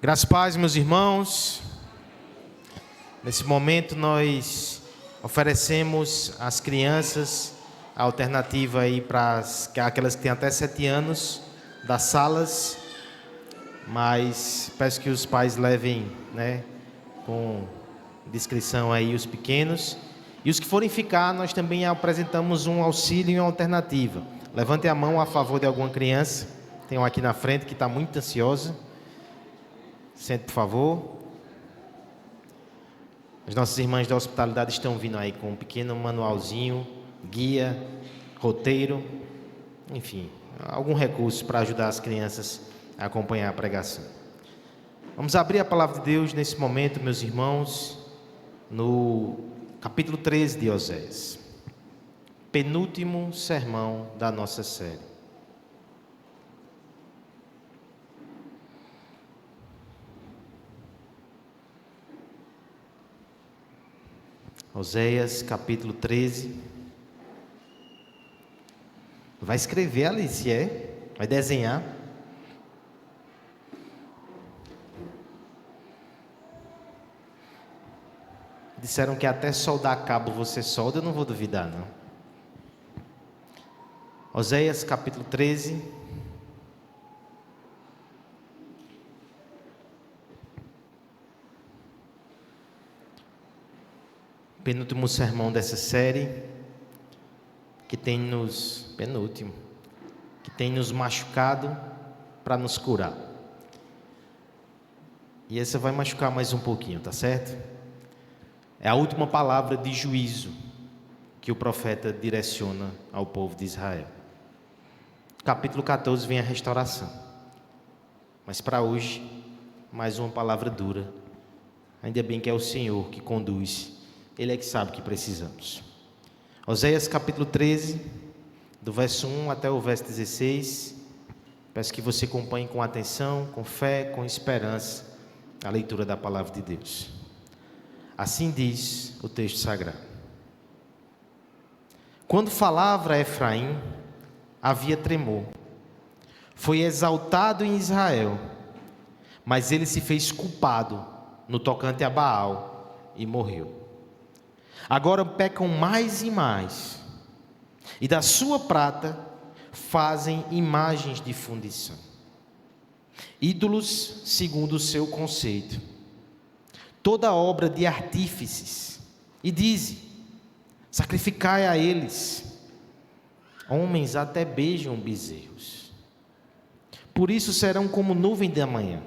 Graças a paz, meus irmãos. Nesse momento nós oferecemos às crianças a alternativa aí para aquelas que têm até 7 anos das salas, mas peço que os pais levem, com discrição aí os pequenos. E os que forem ficar, nós também apresentamos um auxílio e uma alternativa. Levante a mão a favor de alguma criança. Tem um aqui na frente que está muito ansiosa. Sente, por favor. As nossas irmãs da hospitalidade estão vindo aí com um pequeno manualzinho, guia, roteiro, enfim, algum recurso para ajudar as crianças a acompanhar a pregação. Vamos abrir a palavra de Deus nesse momento, meus irmãos, no capítulo 13 de Oséias, penúltimo sermão da nossa série. Oséias, capítulo 13. Vai escrever, Alice, Vai desenhar. Disseram que até soldar cabo você solda, eu não vou duvidar, não. Oséias, capítulo 13. Penúltimo sermão dessa série, que tem nos machucado para nos curar. E essa vai machucar mais um pouquinho, tá certo? É a última palavra de juízo que o profeta direciona ao povo de Israel. Capítulo 14 vem a restauração. Mas para hoje, mais uma palavra dura. Ainda bem que é o Senhor que conduz. Ele é que sabe o que precisamos. Oséias capítulo 13, do verso 1 até o verso 16. Peço que você acompanhe com atenção, com fé, com esperança, a leitura da palavra de Deus. Assim diz o texto sagrado. Quando falava a Efraim, havia tremor. Foi exaltado em Israel, mas ele se fez culpado no tocante a Baal e morreu. Agora pecam mais e mais, e da sua prata fazem imagens de fundição, ídolos segundo o seu conceito, toda obra de artífices, e dizem: sacrificai a eles. Homens até beijam bezerros. Por isso serão como nuvem da manhã,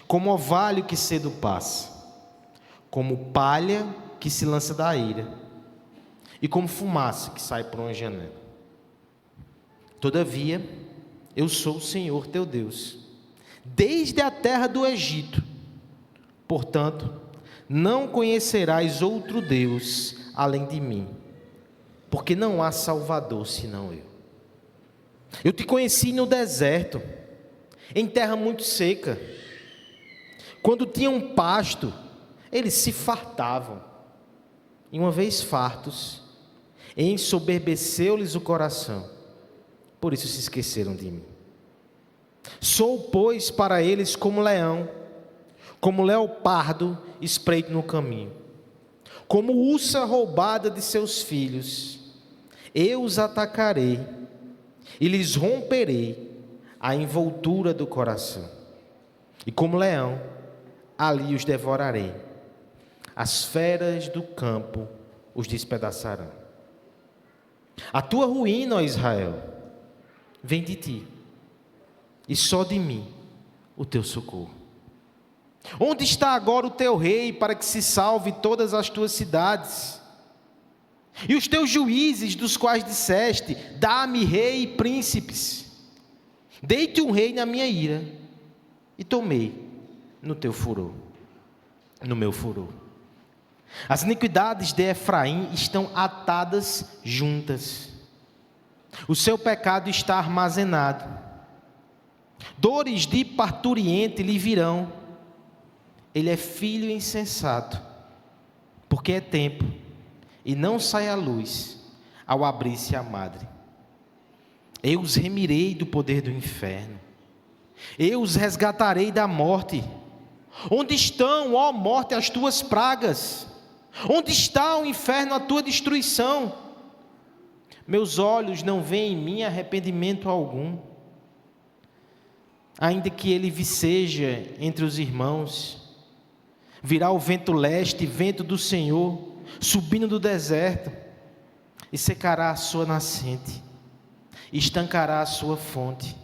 como orvalho que cedo passa, como palha que se lança da ira, e como fumaça que sai por uma janela. Todavia, eu sou o Senhor teu Deus, desde a terra do Egito. Portanto, não conhecerás outro Deus além de mim, porque não há Salvador senão eu. Eu te conheci no deserto, em terra muito seca. Quando tinham pasto, eles se fartavam. E uma vez fartos, ensoberbeceu-lhes o coração, por isso se esqueceram de mim. Sou, pois, para eles como leão, como leopardo espreito no caminho, como ursa roubada de seus filhos. Eu os atacarei e lhes romperei a envoltura do coração, e como leão, ali os devorarei. As feras do campo os despedaçarão. A tua ruína, ó Israel, vem de ti, e só de mim o teu socorro. Onde está agora o teu rei, para que se salve todas as tuas cidades? E os teus juízes, dos quais disseste: dá-me rei e príncipes. Dei-te um rei na minha ira, e tomei no teu furor, no meu furor. As iniquidades de Efraim estão atadas juntas, o seu pecado está armazenado. Dores de parturiente lhe virão. Ele é filho insensato, porque é tempo, e não sai a luz ao abrir-se a madre. Eu os remirei do poder do inferno, Eu os resgatarei da morte. Onde estão, ó morte, as tuas pragas? Onde está o inferno, a tua destruição? Meus olhos não veem em mim arrependimento algum. Ainda que ele viceja entre os irmãos, virá o vento leste, vento do Senhor, subindo do deserto, e secará a sua nascente, estancará a sua fonte.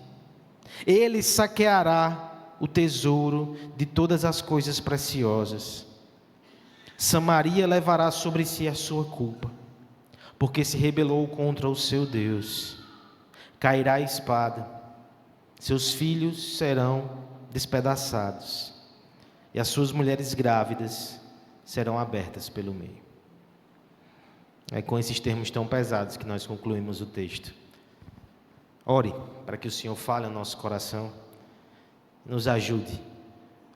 Ele saqueará o tesouro de todas as coisas preciosas. Samaria levará sobre si a sua culpa, porque se rebelou contra o seu Deus. Cairá a espada, seus filhos serão despedaçados, e as suas mulheres grávidas serão abertas pelo meio. É com esses termos tão pesados que nós concluímos o texto. Ore para que o Senhor fale ao nosso coração, nos ajude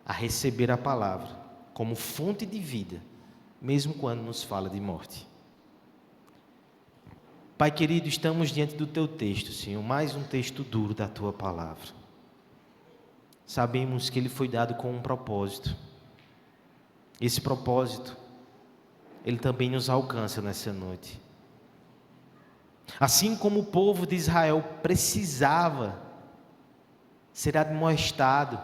a receber a palavra como fonte de vida, mesmo quando nos fala de morte. Pai querido, estamos diante do Teu texto, Senhor, mais um texto duro da Tua palavra. Sabemos que ele foi dado com um propósito. Esse propósito, ele também nos alcança nessa noite. Assim como o povo de Israel precisava ser admoestado,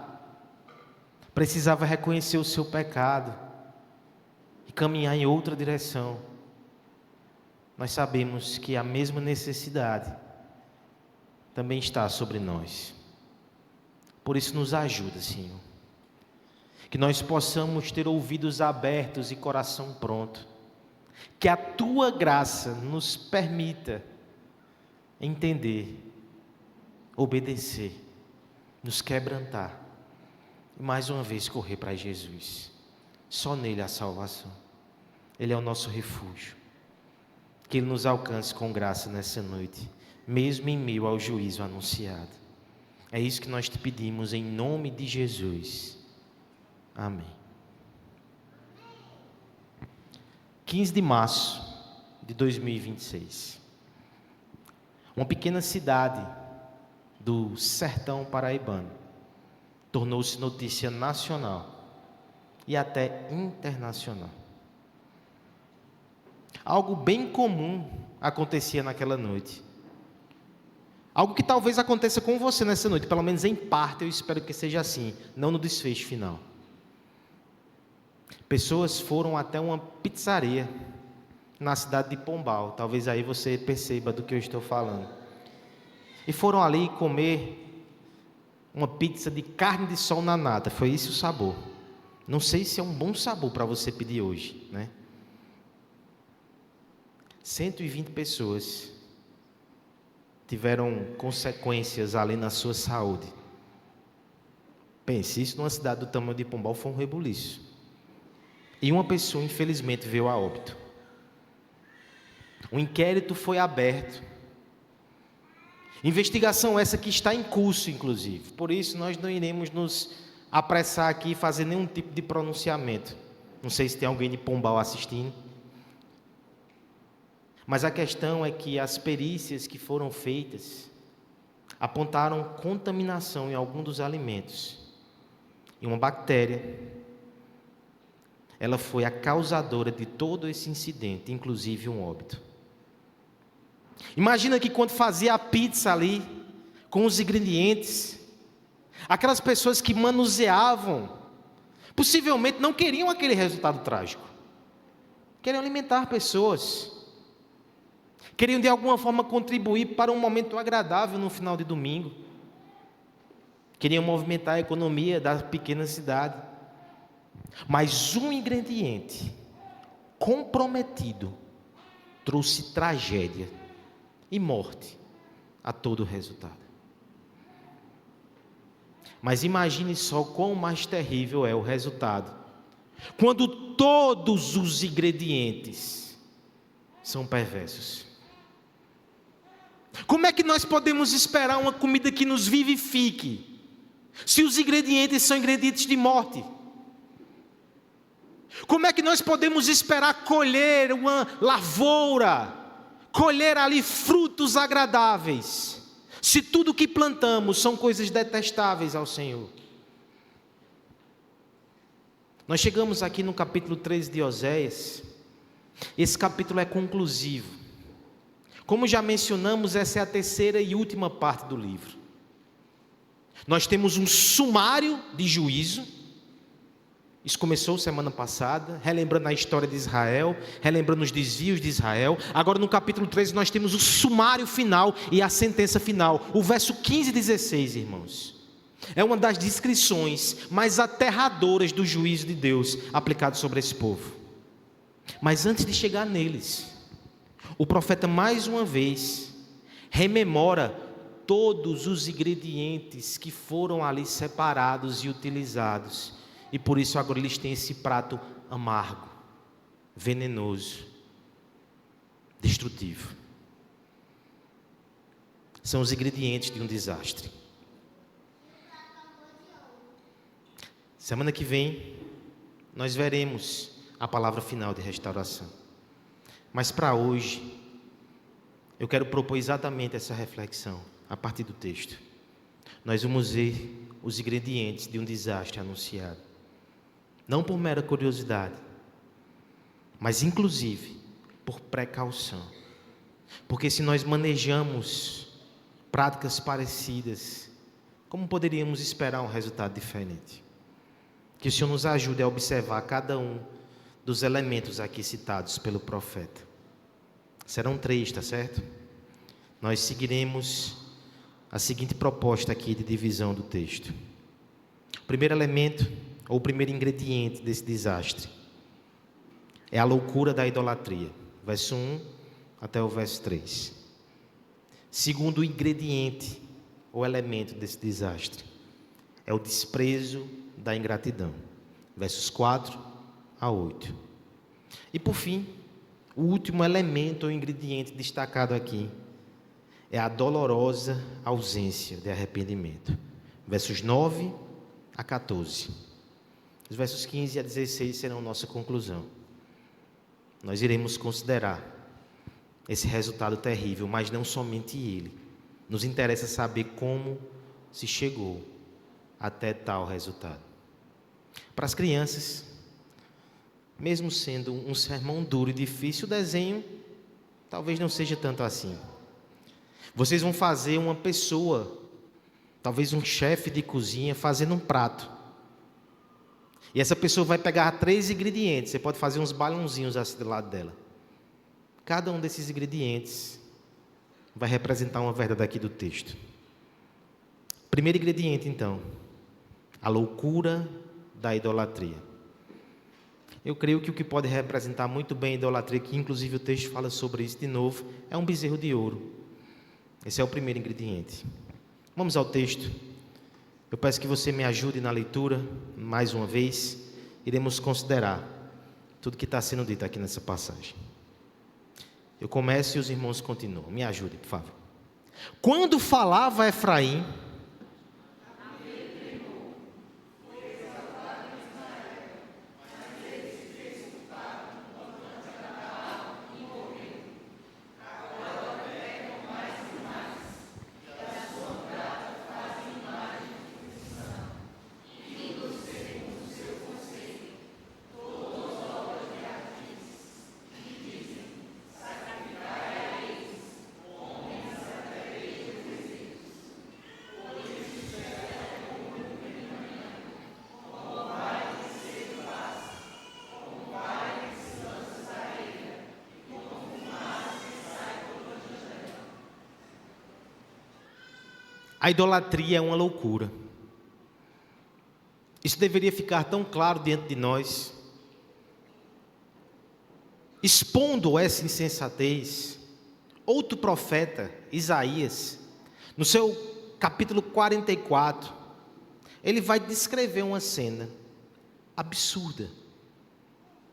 precisava reconhecer o seu pecado e caminhar em outra direção, nós sabemos que a mesma necessidade também está sobre nós. Por isso nos ajuda, Senhor, que nós possamos ter ouvidos abertos e coração pronto, que a Tua graça nos permita entender, obedecer, nos quebrantar e mais uma vez correr para Jesus. Só nele há salvação. Ele é o nosso refúgio. Que Ele nos alcance com graça nessa noite, mesmo em meio ao juízo anunciado. É isso que nós te pedimos em nome de Jesus. Amém. 15 de março de 2026. Uma pequena cidade do sertão paraibano tornou-se notícia nacional e até internacional. Algo bem comum acontecia naquela noite. Algo que talvez aconteça com você nessa noite, pelo menos em parte eu espero que seja assim, não no desfecho final. Pessoas foram até uma pizzaria na cidade de Pombal, talvez aí você perceba do que eu estou falando. E foram ali comer uma pizza de carne de sol na nata, foi esse o sabor. Não sei se é um bom sabor para você pedir hoje, né? 120 pessoas tiveram consequências ali na sua saúde. Pense, isso numa cidade do tamanho de Pombal foi um rebuliço. E uma pessoa, infelizmente, veio a óbito. Um inquérito foi aberto. Investigação essa que está em curso, inclusive. Por isso, nós não iremos nos apressar aqui e fazer nenhum tipo de pronunciamento. Não sei se tem alguém de Pombal assistindo. Mas a questão é que as perícias que foram feitas apontaram contaminação em algum dos alimentos. E uma bactéria, ela foi a causadora de todo esse incidente, inclusive um óbito. Imagina que quando fazia a pizza ali, com os ingredientes, aquelas pessoas que manuseavam, possivelmente não queriam aquele resultado trágico. Queriam alimentar pessoas. Queriam de alguma forma contribuir para um momento agradável no final de domingo. Queriam movimentar a economia da pequena cidade. Mas um ingrediente comprometido trouxe tragédia e morte a todo o resultado. Mas imagine só quão mais terrível é o resultado quando todos os ingredientes são perversos. Como é que nós podemos esperar uma comida que nos vivifique, se os ingredientes são ingredientes de morte? Como é que nós podemos esperar colher uma lavoura, colher ali frutos agradáveis, Se tudo que plantamos são coisas detestáveis ao Senhor. Nós chegamos aqui no capítulo 13 de Oséias. Esse capítulo é conclusivo. Como já mencionamos, essa é a terceira e última parte do livro. Nós temos um sumário de juízo. Isso começou semana passada, relembrando a história de Israel, relembrando os desvios de Israel. Agora no capítulo 13 nós temos o sumário final e a sentença final. O verso 15 e 16, irmãos, é uma das descrições mais aterradoras do juízo de Deus aplicado sobre esse povo. Mas antes de chegar neles, o profeta mais uma vez rememora todos os ingredientes que foram ali separados e utilizados. E por isso agora eles têm esse prato amargo, venenoso, destrutivo. São os ingredientes de um desastre. Semana que vem, nós veremos a palavra final de restauração. Mas para hoje, eu quero propor exatamente essa reflexão, a partir do texto. Nós vamos ver os ingredientes de um desastre anunciado. Não por mera curiosidade, mas inclusive por precaução. Porque se nós manejamos práticas parecidas, como poderíamos esperar um resultado diferente? Que o Senhor nos ajude a observar cada um dos elementos aqui citados pelo profeta. Serão 3, tá certo? Nós seguiremos a seguinte proposta aqui de divisão do texto. O primeiro elemento, ou o primeiro ingrediente desse desastre, é a loucura da idolatria. Verso 1 até o verso 3. Segundo ingrediente, ou elemento desse desastre, é o desprezo da ingratidão. Versos 4 a 8. E por fim, o último elemento ou ingrediente destacado aqui é a dolorosa ausência de arrependimento. Versos 9 a 14. Os versos 15 a 16 serão nossa conclusão. Nós iremos considerar esse resultado terrível, mas não somente ele. Nos interessa saber como se chegou até tal resultado. Para as crianças, mesmo sendo um sermão duro e difícil, o desenho talvez não seja tanto assim. Vocês vão fazer uma pessoa, talvez um chefe de cozinha, fazendo um prato. E essa pessoa vai pegar 3 ingredientes. Você pode fazer uns balãozinhos assim do lado dela. Cada um desses ingredientes vai representar uma verdade aqui do texto. Primeiro ingrediente, então, a loucura da idolatria. Eu creio que o que pode representar muito bem a idolatria, que inclusive o texto fala sobre isso de novo, é um bezerro de ouro. Esse é o primeiro ingrediente. Vamos ao texto. Eu peço que você me ajude na leitura, mais uma vez. Iremos considerar tudo que está sendo dito aqui nessa passagem. Eu começo e os irmãos continuam. Me ajude, por favor. Quando falava Efraim, a idolatria é uma loucura. Isso deveria ficar tão claro diante de nós. Expondo essa insensatez, outro profeta, Isaías, no seu capítulo 44, ele vai descrever uma cena absurda,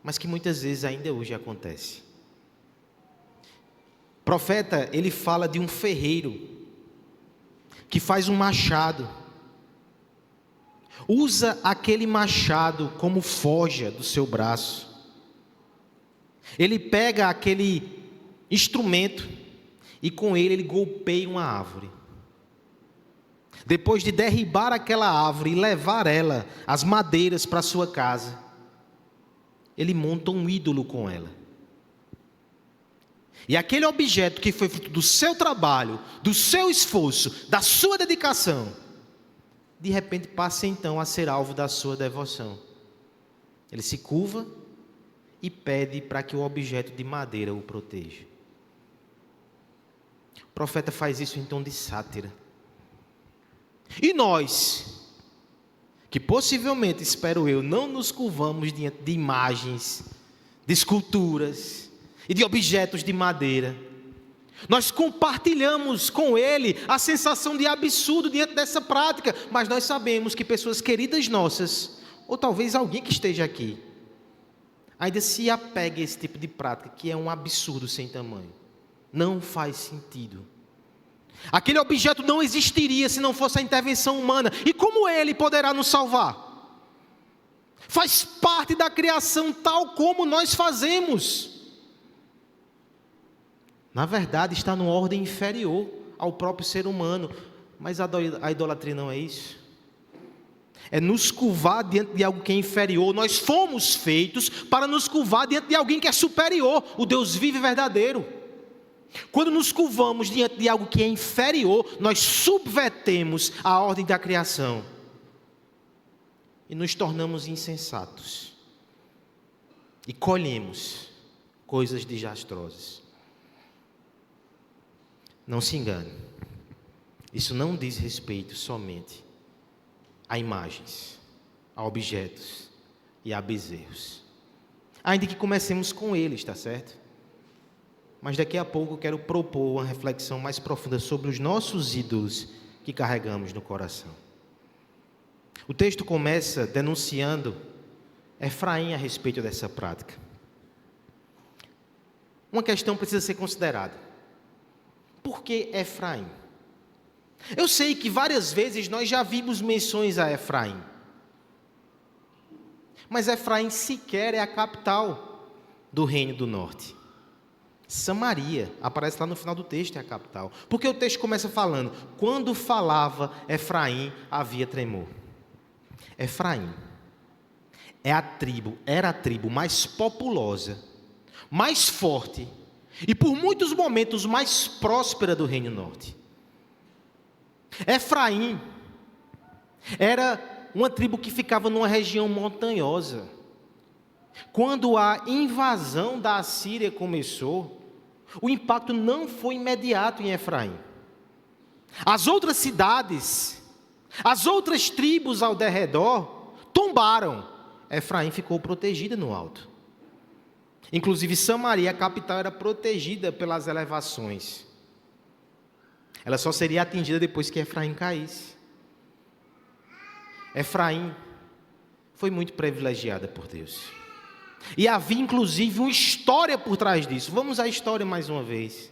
mas que muitas vezes ainda hoje acontece. O profeta, ele fala de um ferreiro que faz um machado, usa aquele machado como forja do seu braço. Ele pega aquele instrumento e com ele golpeia uma árvore. depois de derribar aquela árvore e levar ela, as madeiras, para sua casa, ele monta um ídolo com ela. E aquele objeto que foi fruto do seu trabalho, do seu esforço, da sua dedicação, de repente passa então a ser alvo da sua devoção. Ele se curva e pede para que o objeto de madeira o proteja. O profeta faz isso em tom de sátira. E nós, que possivelmente, espero eu, não nos curvamos diante de imagens, de esculturas e de objetos de madeira, nós compartilhamos com ele a sensação de absurdo diante dessa prática, mas nós sabemos que pessoas queridas nossas, ou talvez alguém que esteja aqui, ainda se apega a esse tipo de prática, que é um absurdo sem tamanho. Não faz sentido. Aquele objeto não existiria se não fosse a intervenção humana. E como ele poderá nos salvar? Faz parte da criação tal como nós fazemos. Na verdade, está numa ordem inferior ao próprio ser humano. Mas a idolatria não é isso. É nos curvar diante de algo que é inferior. Nós fomos feitos para nos curvar diante de alguém que é superior, o Deus vivo e verdadeiro. Quando nos curvamos diante de algo que é inferior, nós subvertemos a ordem da criação e nos tornamos insensatos e colhemos coisas desastrosas. Não se engane, isso não diz respeito somente a imagens, a objetos e a bezerros, ainda que comecemos com eles, está certo? Mas daqui a pouco eu quero propor uma reflexão mais profunda sobre os nossos ídolos que carregamos no coração. O texto começa denunciando Efraim a respeito dessa prática. Uma questão precisa ser considerada. Por que Efraim? Eu sei que várias vezes nós já vimos menções a Efraim. Mas Efraim sequer é a capital do Reino do Norte. Samaria, aparece lá no final do texto, é a capital. Porque o texto começa falando, quando falava Efraim, havia tremor. Efraim era a tribo mais populosa, mais forte e por muitos momentos mais próspera do Reino Norte. Efraim era uma tribo que ficava numa região montanhosa. Quando a invasão da Assíria começou, o impacto não foi imediato em Efraim. As outras cidades, as outras tribos ao derredor tombaram. Efraim ficou protegida no alto. Inclusive Samaria, a capital, era protegida pelas elevações. Ela só seria atingida depois que Efraim caísse. Efraim foi muito privilegiada por Deus. E havia inclusive uma história por trás disso. Vamos à história mais uma vez.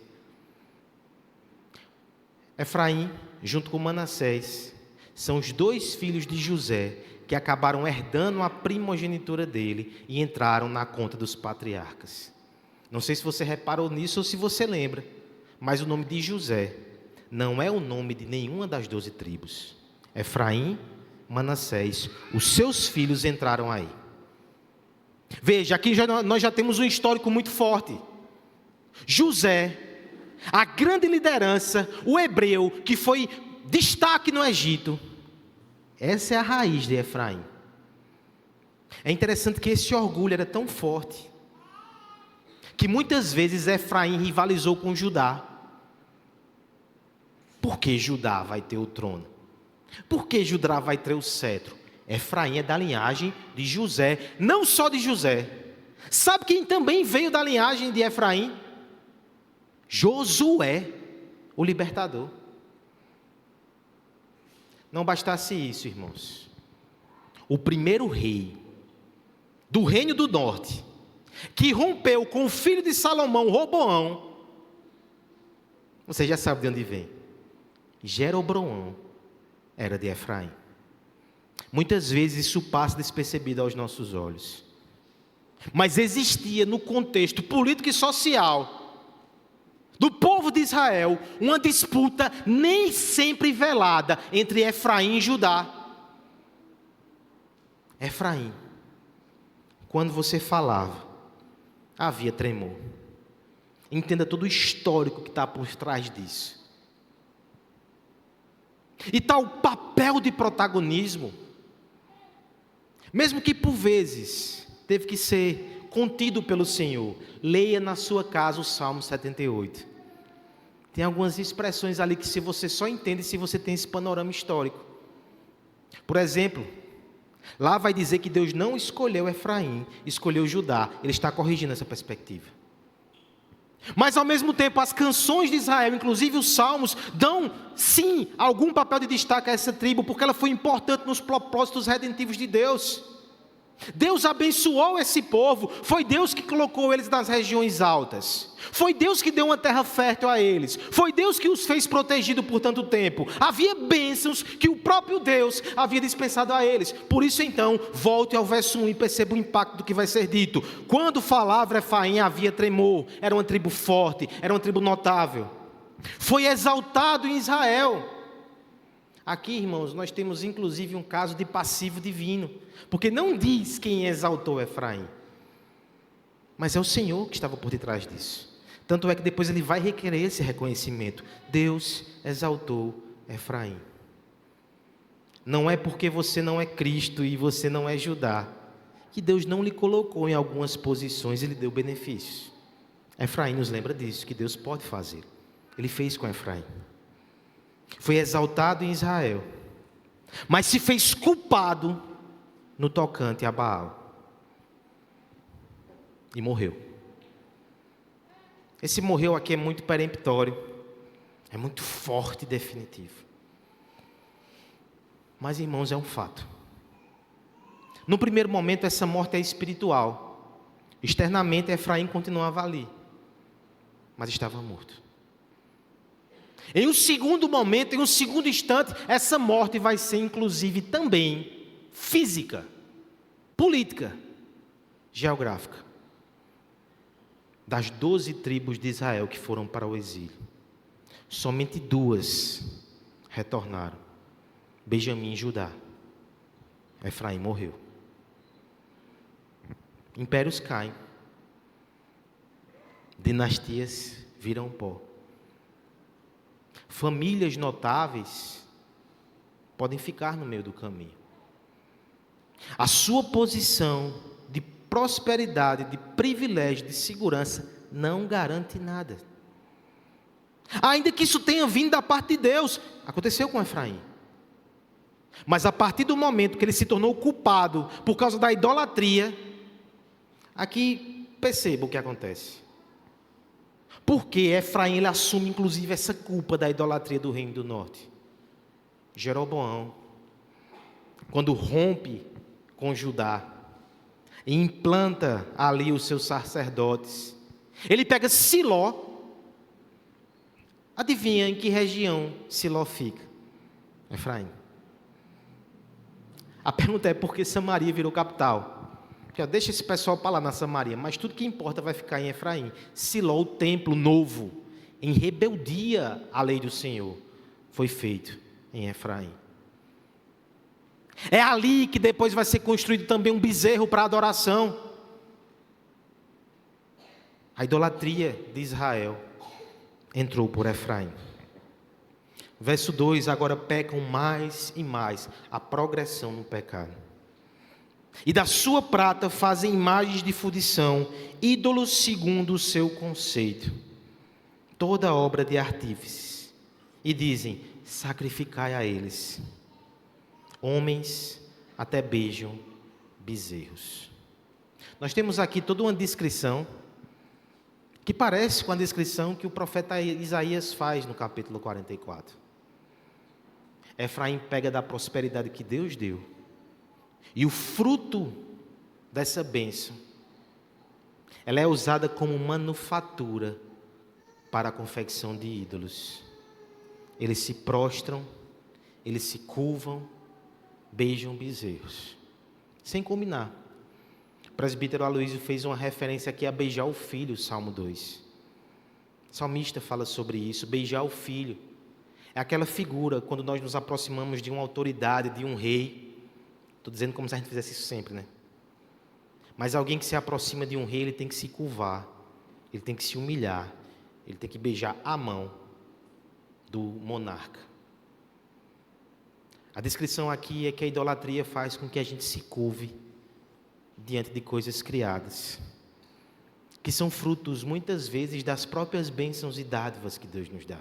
Efraim, junto com Manassés, são os dois filhos de José que acabaram herdando a primogenitura dele e entraram na conta dos patriarcas. Não sei se você reparou nisso ou se você lembra, mas o nome de José não é o nome de nenhuma das 12 tribos. Efraim, Manassés, os seus filhos entraram aí. Veja, aqui nós já temos um histórico muito forte. José, a grande liderança, o hebreu, que foi destaque no Egito. Essa é a raiz de Efraim. É interessante que esse orgulho era tão forte, que muitas vezes Efraim rivalizou com Judá. Por que Judá vai ter o trono? Por que Judá vai ter o cetro? Efraim é da linhagem de José, não só de José. Sabe quem também veio da linhagem de Efraim? Josué, o libertador. Não bastasse isso, irmãos. O primeiro rei do Reino do Norte, que rompeu com o filho de Salomão, Roboão, você já sabe de onde vem. Jeroboão era de Efraim. Muitas vezes isso passa despercebido aos nossos olhos. Mas existia no contexto político e social do povo de Israel, uma disputa nem sempre velada entre Efraim e Judá. Efraim, quando você falava, havia tremor. Entenda todo o histórico que está por trás disso. E tal papel de protagonismo, mesmo que por vezes teve que ser contido pelo Senhor. Leia na sua casa o Salmo 78. Tem algumas expressões ali que você só entende se você tem esse panorama histórico. Por exemplo, lá vai dizer que Deus não escolheu Efraim, escolheu Judá. Ele está corrigindo essa perspectiva. Mas ao mesmo tempo as canções de Israel, inclusive os salmos, dão sim algum papel de destaque a essa tribo, porque ela foi importante nos propósitos redentivos de Deus. Deus abençoou esse povo, foi Deus que colocou eles nas regiões altas, foi Deus que deu uma terra fértil a eles, foi Deus que os fez protegidos por tanto tempo. Havia bênçãos que o próprio Deus havia dispensado a eles. Por isso então, volte ao verso 1 e perceba o impacto do que vai ser dito. Quando falava Efraim, havia tremor, era uma tribo forte, era uma tribo notável. Foi exaltado em Israel. Aqui, irmãos, nós temos inclusive um caso de passivo divino, porque não diz quem exaltou Efraim, mas é o Senhor que estava por detrás disso. Tanto é que depois ele vai requerer esse reconhecimento. Deus exaltou Efraim. Não é porque você não é Cristo e você não é Judá, que Deus não lhe colocou em algumas posições e lhe deu benefícios. Efraim nos lembra disso, que Deus pode fazer. Ele fez com Efraim. Foi exaltado em Israel, mas se fez culpado no tocante a Baal. E morreu. Esse morreu aqui é muito peremptório, é muito forte e definitivo. Mas, irmãos, é um fato. No primeiro momento, essa morte é espiritual. Externamente, Efraim continuava ali, mas estava morto. Em um segundo momento, em um segundo instante, essa morte vai ser inclusive também física, política, geográfica. Das 12 tribos de Israel que foram para o exílio, somente 2 retornaram: Benjamim e Judá. Efraim morreu. Impérios caem, dinastias viram pó. Famílias notáveis podem ficar no meio do caminho. A sua posição de prosperidade, de privilégio, de segurança, não garante nada. Ainda que isso tenha vindo da parte de Deus, aconteceu com Efraim. Mas a partir do momento que ele se tornou culpado por causa da idolatria, aqui perceba o que acontece. Porque Efraim ele assume inclusive essa culpa da idolatria do reino do norte. Jeroboão, quando rompe com Judá e implanta ali os seus sacerdotes, ele pega Siló. Adivinha em que região Siló fica? Efraim. A pergunta é por que Samaria virou capital? Porque, deixa esse pessoal para lá na Samaria, mas tudo que importa vai ficar em Efraim. Siló, o templo novo, em rebeldia à lei do Senhor, foi feito em Efraim. É ali que depois vai ser construído também um bezerro para adoração. A idolatria de Israel entrou por Efraim. Verso 2, agora pecam mais e mais, a progressão no pecado. E da sua prata fazem imagens de fundição, ídolos segundo o seu conceito, toda obra de artífices. E dizem: sacrificai a eles. Homens até beijam bezerros. Nós temos aqui toda uma descrição que parece com a descrição que o profeta Isaías faz no capítulo 44. Efraim pega da prosperidade que Deus deu, e o fruto dessa bênção, ela é usada como manufatura para a confecção de ídolos. Eles se prostram, eles se curvam, beijam bezerros, sem combinar. O presbítero Aloísio fez uma referência aqui a beijar o filho, Salmo 2. O salmista fala sobre isso, beijar o filho. É aquela figura, quando nós nos aproximamos de uma autoridade, de um rei. Estou dizendo como se a gente fizesse isso sempre, né? Mas alguém que se aproxima de um rei, ele tem que se curvar, ele tem que se humilhar, ele tem que beijar a mão do monarca. A descrição aqui é que a idolatria faz com que a gente se curve diante de coisas criadas, que são frutos, muitas vezes, das próprias bênçãos e dádivas que Deus nos dá.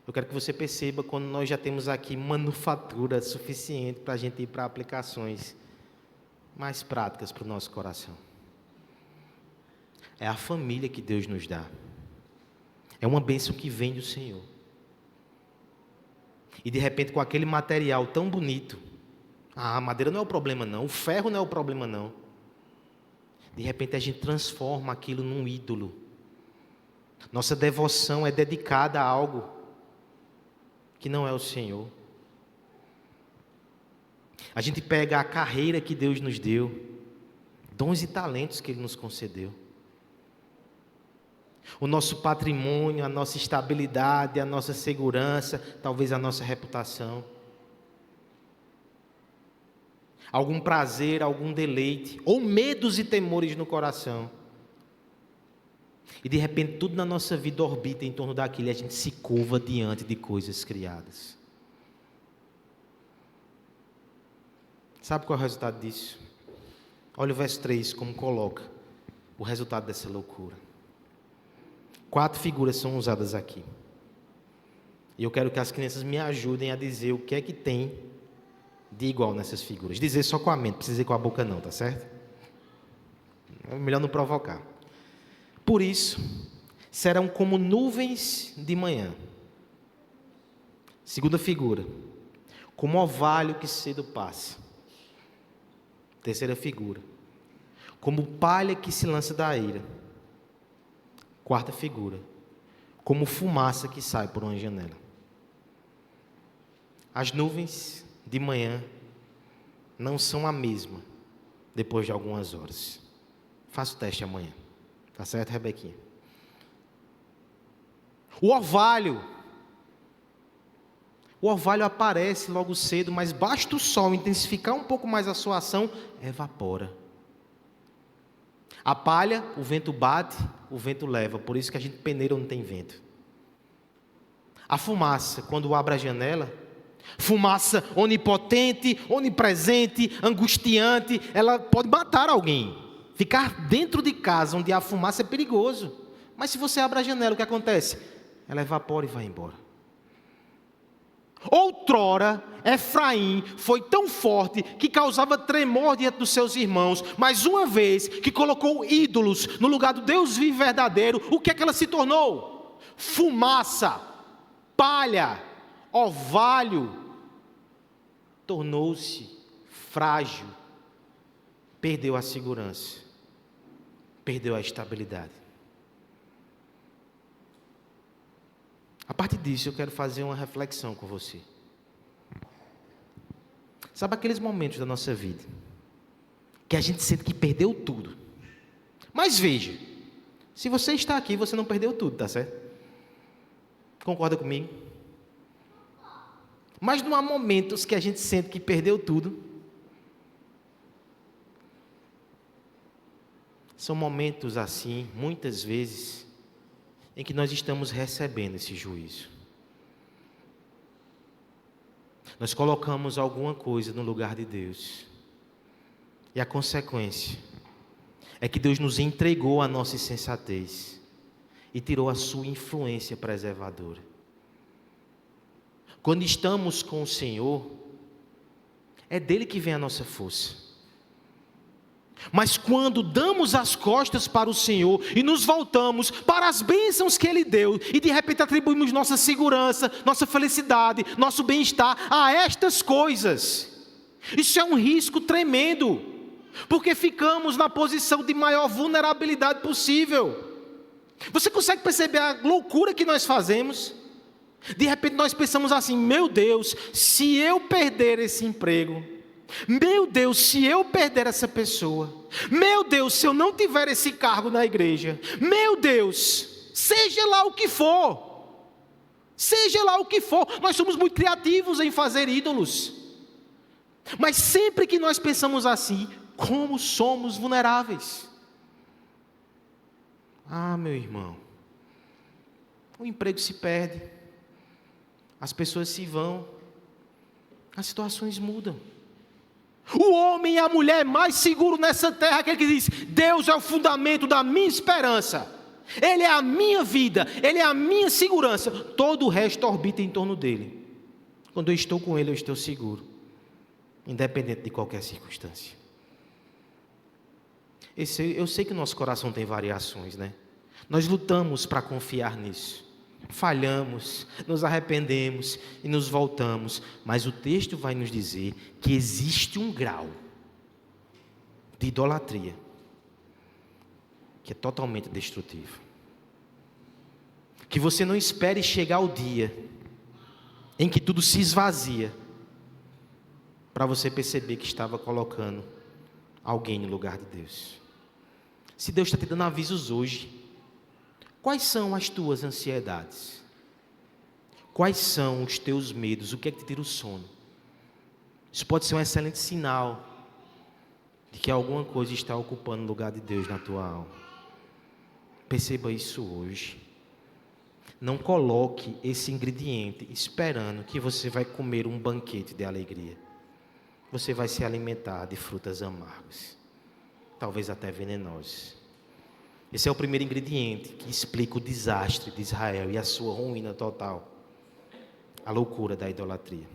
Eu quero que você perceba quando nós já temos aqui manufatura suficiente para a gente ir para aplicações mais práticas para o nosso coração. É a família que Deus nos dá. É uma bênção que vem do Senhor. E de repente, com aquele material tão bonito, a madeira não é o problema não, o ferro não é o problema não. De repente a gente transforma aquilo num ídolo. Nossa devoção é dedicada a algo que não é o Senhor. A gente pega a carreira que Deus nos deu, dons e talentos que Ele nos concedeu, o nosso patrimônio, a nossa estabilidade, a nossa segurança, talvez a nossa reputação, algum prazer, algum deleite, ou medos e temores no coração. E de repente tudo na nossa vida orbita em torno daquilo e a gente se curva diante de coisas criadas. Sabe qual é o resultado disso? Olha o verso 3 como coloca o resultado dessa loucura. 4 figuras são usadas aqui. E eu quero que as crianças me ajudem a dizer o que é que tem de igual nessas figuras. Dizer só com a mente, não precisa dizer com a boca não, tá certo? É melhor não provocar. Por isso, serão como nuvens de manhã. Segunda figura, como orvalho que cedo passa. Terceira figura, como palha que se lança da eira. Quarta figura, como fumaça que sai por uma janela. As nuvens de manhã não são a mesma depois de algumas horas. Faça o teste amanhã. Tá certo, Rebequinha? O orvalho aparece logo cedo, mas basta o sol intensificar um pouco mais a sua ação, evapora. A palha, o vento bate, o vento leva, por isso que a gente peneira onde tem vento. A fumaça, quando abre a janela, fumaça onipotente, onipresente, angustiante, ela pode matar alguém. Ficar dentro de casa onde há fumaça é perigoso. Mas se você abre a janela, o que acontece? Ela evapora e vai embora. Outrora, Efraim foi tão forte que causava tremor diante dos seus irmãos. Mas uma vez que colocou ídolos no lugar do Deus vivo e verdadeiro, o que é que ela se tornou? Fumaça, palha, orvalho. Tornou-se frágil. Perdeu a segurança. Perdeu a estabilidade. A partir disso, eu quero fazer uma reflexão com você. Sabe aqueles momentos da nossa vida que a gente sente que perdeu tudo? Mas veja, se você está aqui, você não perdeu tudo, tá certo? Concorda comigo? Mas não há momentos que a gente sente que perdeu tudo. São momentos assim, muitas vezes, em que nós estamos recebendo esse juízo. Nós colocamos alguma coisa no lugar de Deus. E a consequência é que Deus nos entregou a nossa insensatez e tirou a sua influência preservadora. Quando estamos com o Senhor, é dele que vem a nossa força. Mas quando damos as costas para o Senhor e nos voltamos para as bênçãos que Ele deu, e de repente atribuímos nossa segurança, nossa felicidade, nosso bem-estar a estas coisas, isso é um risco tremendo, porque ficamos na posição de maior vulnerabilidade possível. Você consegue perceber a loucura que nós fazemos? De repente nós pensamos assim: meu Deus, se eu perder esse emprego, Meu Deus, se eu perder essa pessoa. Meu Deus, se eu não tiver esse cargo na igreja. Meu Deus, seja lá o que for. Seja lá o que for. Nós somos muito criativos em fazer ídolos. Mas sempre que nós pensamos assim, como somos vulneráveis. Ah, meu irmão, o emprego se perde. As pessoas se vão. As situações mudam. O homem e a mulher mais seguro nessa terra, aquele que diz: Deus é o fundamento da minha esperança, Ele é a minha vida, Ele é a minha segurança. Todo o resto orbita em torno dele. Quando eu estou com Ele, eu estou seguro, independente de qualquer circunstância. Eu sei que o nosso coração tem variações, né? Nós lutamos para confiar nisso. Falhamos, nos arrependemos e nos voltamos, mas o texto vai nos dizer que existe um grau de idolatria que é totalmente destrutivo. Que você não espere chegar o dia em que tudo se esvazia para você perceber que estava colocando alguém no lugar de Deus. Se Deus está te dando avisos hoje, quais são as tuas ansiedades? Quais são os teus medos? O que é que te tira o sono? Isso pode ser um excelente sinal de que alguma coisa está ocupando o lugar de Deus na tua alma. Perceba isso hoje. Não coloque esse ingrediente esperando que você vai comer um banquete de alegria. Você vai se alimentar de frutas amargas, talvez até venenosas. Esse é o primeiro ingrediente que explica o desastre de Israel e a sua ruína total. A loucura da idolatria.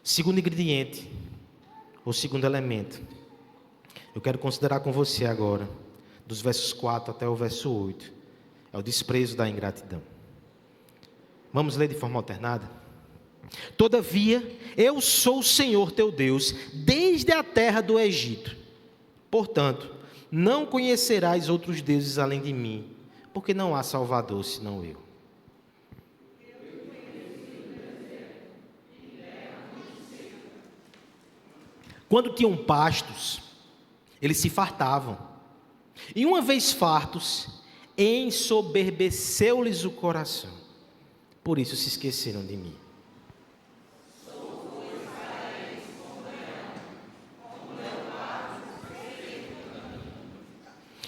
Segundo ingrediente, ou segundo elemento, eu quero considerar com você agora, dos versos 4 até o verso 8, é o desprezo da ingratidão. Vamos ler de forma alternada? Todavia, eu sou o Senhor teu Deus, desde a terra do Egito. Portanto, não conhecerás outros deuses além de mim, porque não há Salvador senão eu. Quando tinham pastos, eles se fartavam. E uma vez fartos, ensoberbeceu-lhes o coração. Por isso se esqueceram de mim.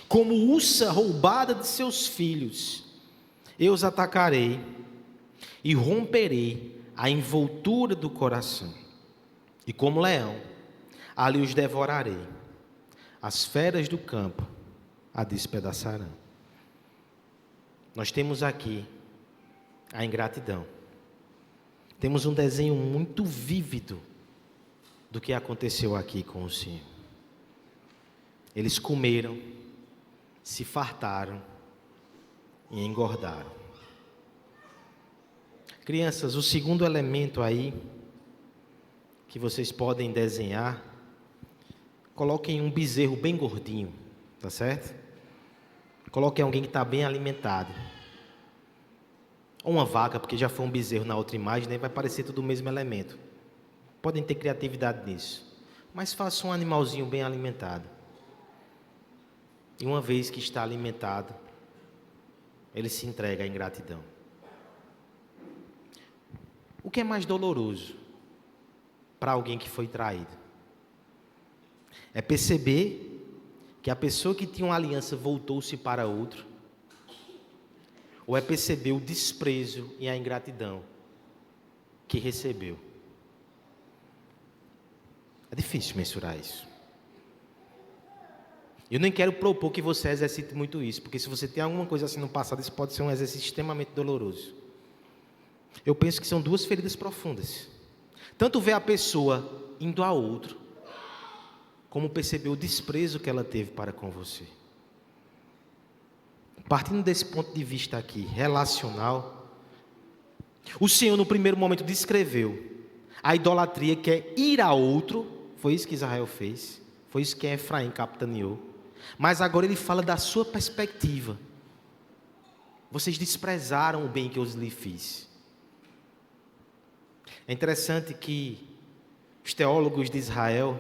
Como ursa roubada de seus filhos, eu os atacarei e romperei a envoltura do coração. E como leão, ali os devorarei. As feras do campo a despedaçarão. Nós temos aqui a ingratidão. Temos um desenho muito vívido do que aconteceu aqui com o Senhor. Eles comeram, se fartaram e engordaram. Crianças, o segundo elemento aí que vocês podem desenhar, coloquem um bezerro bem gordinho, tá certo? Coloquem alguém que está bem alimentado. Ou uma vaca, porque já foi um bezerro na outra imagem, né? Vai parecer tudo o mesmo elemento. Podem ter criatividade nisso. Mas façam um animalzinho bem alimentado. E uma vez que está alimentado, ele se entrega à ingratidão. O que é mais doloroso para alguém que foi traído? É perceber que a pessoa que tinha uma aliança voltou-se para outro? Ou é perceber o desprezo e a ingratidão que recebeu? É difícil mensurar isso. Eu nem quero propor que você exercite muito isso, porque se você tem alguma coisa assim no passado, isso pode ser um exercício extremamente doloroso. Eu penso que são duas feridas profundas. Tanto ver a pessoa indo a outro, como perceber o desprezo que ela teve para com você. Partindo desse ponto de vista aqui, relacional, o Senhor no primeiro momento descreveu a idolatria que é ir a outro, foi isso que Israel fez, foi isso que Efraim capitaneou. Mas agora ele fala da sua perspectiva. Vocês desprezaram o bem que eu lhes fiz. É interessante que Os teólogos de Israel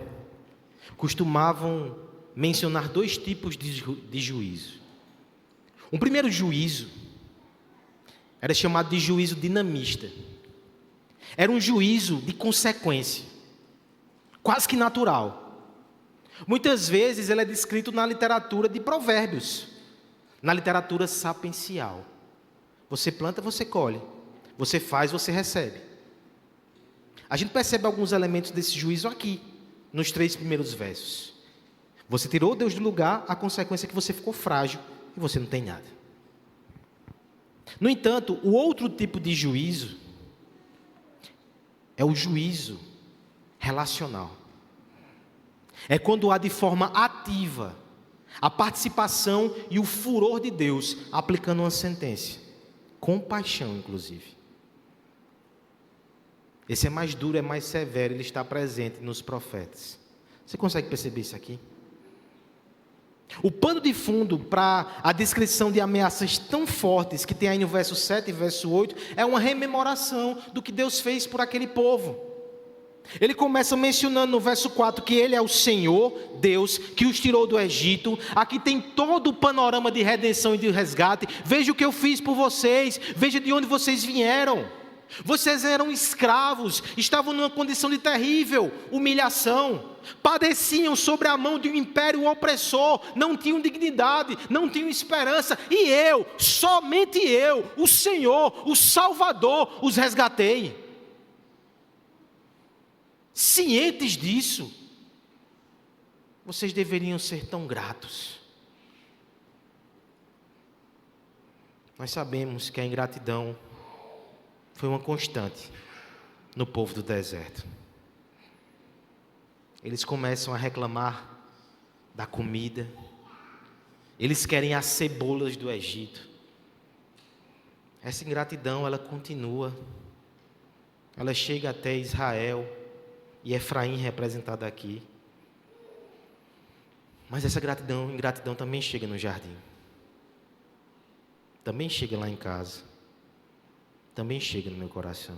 costumavam mencionar dois tipos de juízo. Um primeiro juízo era chamado de juízo dinamista. Era um juízo de consequência, quase que natural. Muitas vezes ele é descrito na literatura de Provérbios, na literatura sapiencial. Você planta, você colhe. Você faz, você recebe. A gente percebe alguns elementos desse juízo aqui, nos 3 primeiros versos. Você tirou Deus do lugar, a consequência é que você ficou frágil e você não tem nada. No entanto, o outro tipo de juízo é o juízo relacional. É quando há de forma ativa a participação e o furor de Deus aplicando uma sentença, com paixão inclusive. Esse é mais duro, é mais severo, ele está presente nos profetas. Você consegue perceber isso aqui? O pano de fundo para a descrição de ameaças tão fortes que tem aí no verso 7 e verso 8 é uma rememoração do que Deus fez por aquele povo. Ele começa mencionando no verso 4 que Ele é o Senhor, Deus, que os tirou do Egito. Aqui tem todo o panorama de redenção e de resgate. Veja o que eu fiz por vocês, veja de onde vocês vieram. Vocês eram escravos, estavam numa condição de terrível humilhação, padeciam sobre a mão de um império opressor, não tinham dignidade, não tinham esperança, e eu, somente eu, o Senhor, o Salvador, os resgatei. Cientes disso, vocês deveriam ser tão gratos. Nós sabemos que a ingratidão foi uma constante no povo do deserto. Eles começam a reclamar da comida. Eles querem as cebolas do Egito. Essa ingratidão, ela continua. Ela chega até Israel e Efraim representado aqui. Mas essa ingratidão também chega no jardim. Também chega lá em casa. Também chega no meu coração.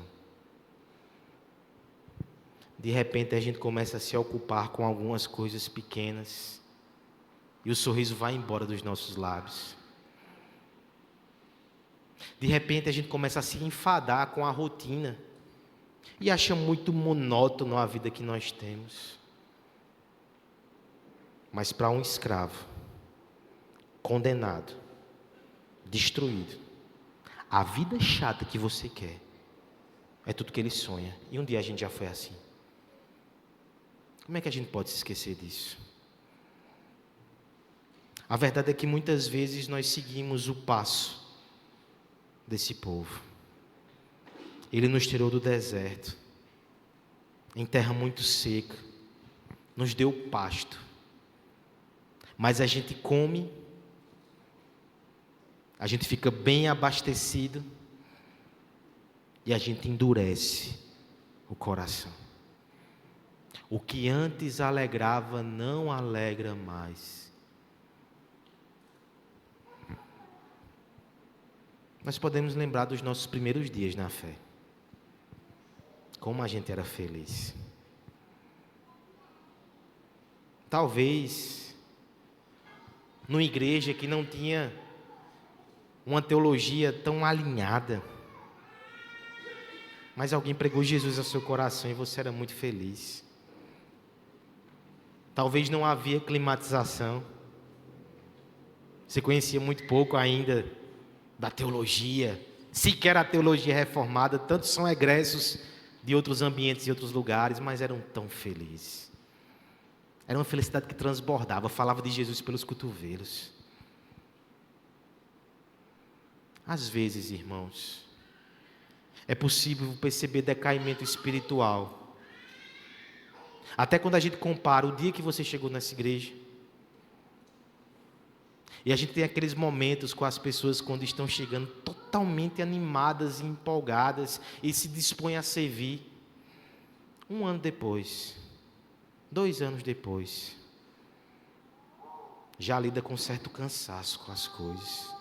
De repente a gente começa a se ocupar com algumas coisas pequenas e o sorriso vai embora dos nossos lábios. De repente a gente começa a se enfadar com a rotina e acha muito monótono a vida que nós temos. Mas para um escravo, condenado, destruído, a vida chata que você quer é tudo que ele sonha. E um dia a gente já foi assim. Como é que a gente pode se esquecer disso? A verdade é que muitas vezes nós seguimos o passo desse povo. Ele nos tirou do deserto, em terra muito seca, nos deu pasto. Mas a gente come, a gente fica bem abastecido e a gente endurece o coração. O que antes alegrava não alegra mais. Nós podemos lembrar dos nossos primeiros dias na fé. Como a gente era feliz. Talvez numa igreja que não tinha uma teologia tão alinhada, mas alguém pregou Jesus ao seu coração e você era muito feliz. Talvez não havia climatização, você conhecia muito pouco ainda da teologia, sequer a teologia reformada, tantos são egressos de outros ambientes e outros lugares, mas eram tão felizes. Era uma felicidade que transbordava, falava de Jesus pelos cotovelos. Às vezes, irmãos, é possível perceber decaimento espiritual. Até quando a gente compara o dia que você chegou nessa igreja, e a gente tem aqueles momentos com as pessoas quando estão chegando totalmente animadas e empolgadas e se dispõem a servir. 1 ano depois, 2 anos depois, já lida com certo cansaço com as coisas.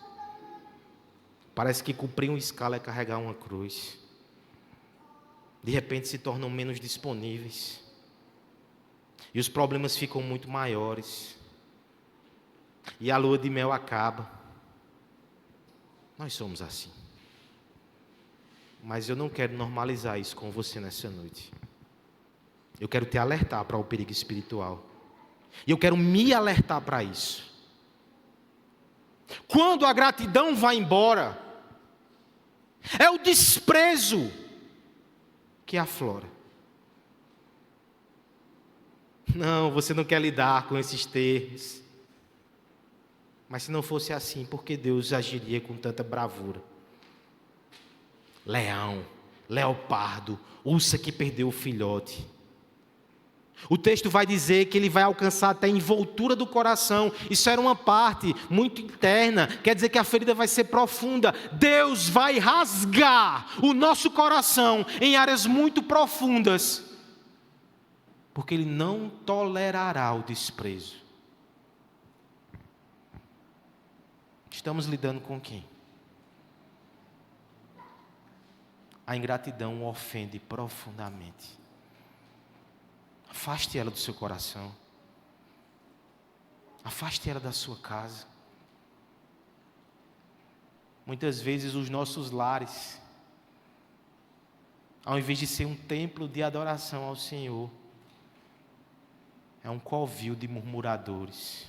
Parece que cumprir uma escala é carregar uma cruz. De repente se tornam menos disponíveis. E os problemas ficam muito maiores. E a lua de mel acaba. Nós somos assim. Mas eu não quero normalizar isso com você nessa noite. Eu quero te alertar para o perigo espiritual. E eu quero me alertar para isso. Quando a gratidão vai embora, é o desprezo que aflora. Não, você não quer lidar com esses termos. Mas se não fosse assim, por que Deus agiria com tanta bravura? Leão, leopardo, ursa que perdeu o filhote. O texto vai dizer que ele vai alcançar até a envoltura do coração. Isso era uma parte muito interna, quer dizer que a ferida vai ser profunda. Deus vai rasgar o nosso coração em áreas muito profundas, porque Ele não tolerará o desprezo. Estamos lidando com quem? A ingratidão ofende profundamente. Afaste ela do seu coração. Afaste ela da sua casa. Muitas vezes os nossos lares, ao invés de ser um templo de adoração ao Senhor, é um covil de murmuradores.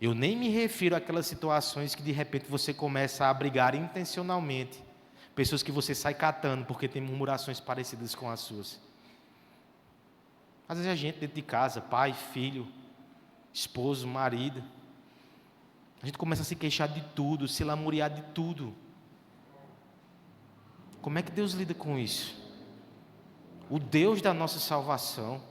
Eu nem me refiro àquelas situações que de repente você começa a abrigar intencionalmente pessoas que você sai catando porque tem murmurações parecidas com as suas. Às vezes a gente dentro de casa, pai, filho, esposo, marido, a gente começa a se queixar de tudo, se lamuriar de tudo. Como é que Deus lida com isso? O Deus da nossa salvação,